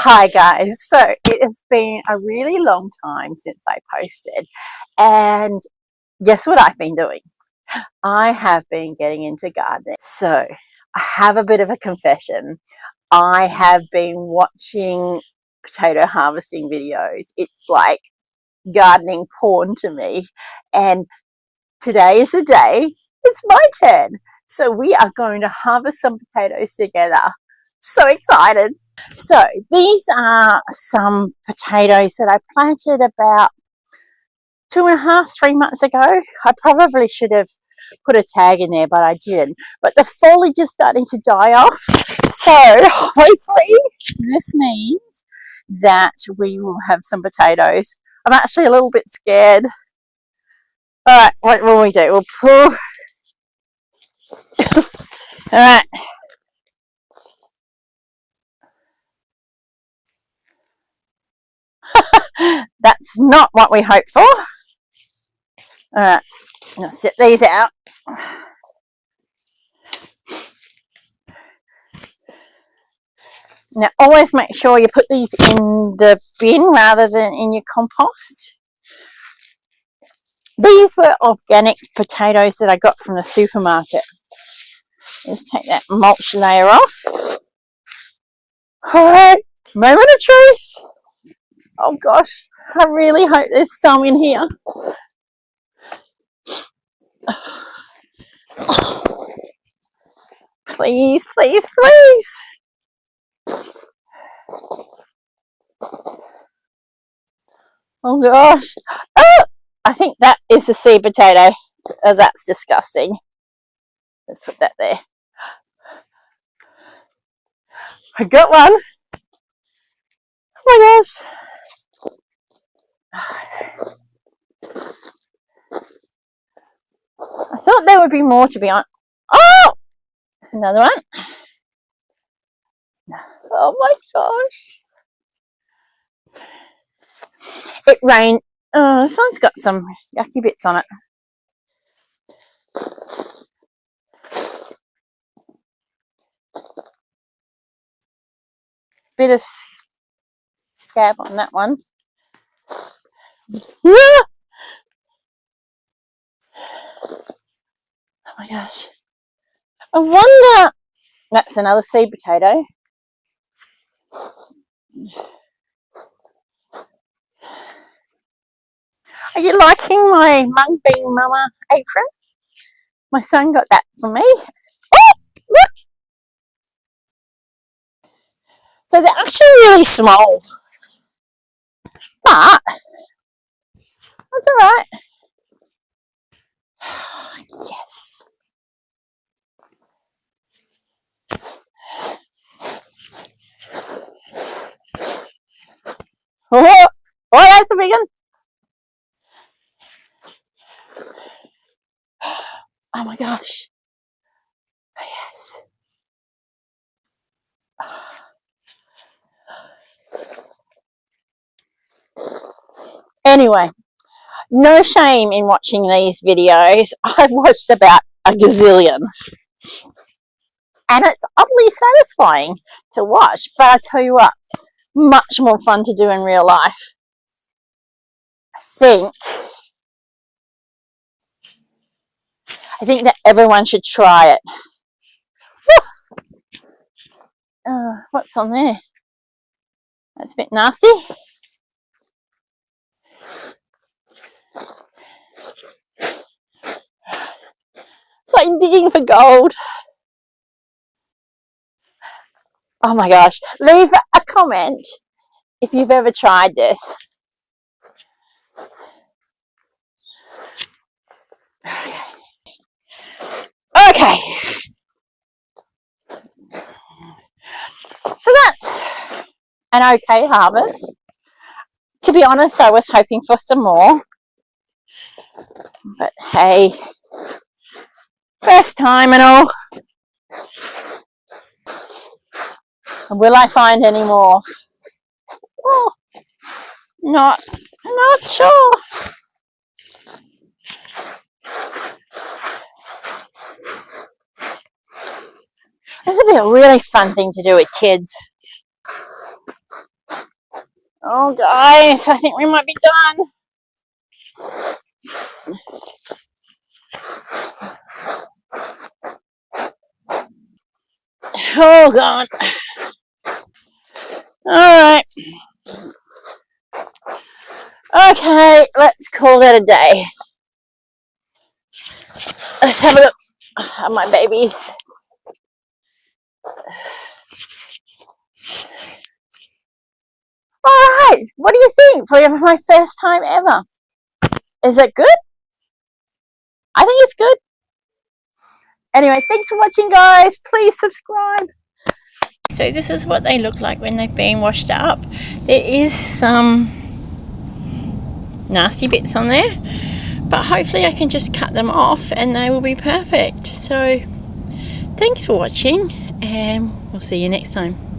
Hi guys, so it has been a really long time since I posted, and guess what I've been doing? I have been getting into gardening. So I have a bit of a confession. I have been watching potato harvesting videos. It's like gardening porn to me, and today is the day. It's my turn. So we are going to harvest some potatoes together. So excited. So these are some potatoes that I planted about 2.5, 3 months ago. I probably should have put a tag in there, but I didn't. But the foliage is starting to die off. So hopefully this means that we will have some potatoes. I'm actually a little bit scared. All right, what will we do? We'll pull. All right. That's not what we hoped for. All right, I'm going to set these out. Now, always make sure you put these in the bin rather than in your compost. These were organic potatoes that I got from the supermarket. Just take that mulch layer off. All right, moment of truth. Oh gosh, I really hope there's some in here. Please, please, please. Oh gosh. Oh, I think that is a seed potato. Oh, that's disgusting. Let's put that there. I got one. Oh my gosh. I thought there would be more, to be honest. Oh! Another one. Oh my gosh. It rained. Oh, this one's got some yucky bits on it. Bit of scab on that one. Yeah. Oh my gosh. I wonder. That's another seed potato. Are you liking my mung bean mama apron? My son got that for me. Oh, look! So they're actually really small, but that's all right. Yes. Oh, that's a big one. Oh my gosh. Yes. Anyway, no shame in watching these videos. I've watched about a gazillion. And it's oddly satisfying to watch. But I tell you what, much more fun to do in real life. I think that everyone should try it. What's on there? That's a bit nasty. It's like digging for gold. Oh my gosh. Leave a comment if you've ever tried this. Okay. So that's an okay harvest. To be honest, I was hoping for some more. But hey, first time and all. Will I find any more? Oh, not sure. This would be a really fun thing to do with kids. Oh guys, I think we might be done. Oh god. Alright. Okay, let's call that a day. Let's have a look at my babies. Alright, what do you think for my first time ever? Is it good? I think it's good. Anyway, thanks for watching guys. Please subscribe. So this is what they look like when they've been washed up. There is some nasty bits on there, but hopefully I can just cut them off and they will be perfect. So thanks for watching and we'll see you next time.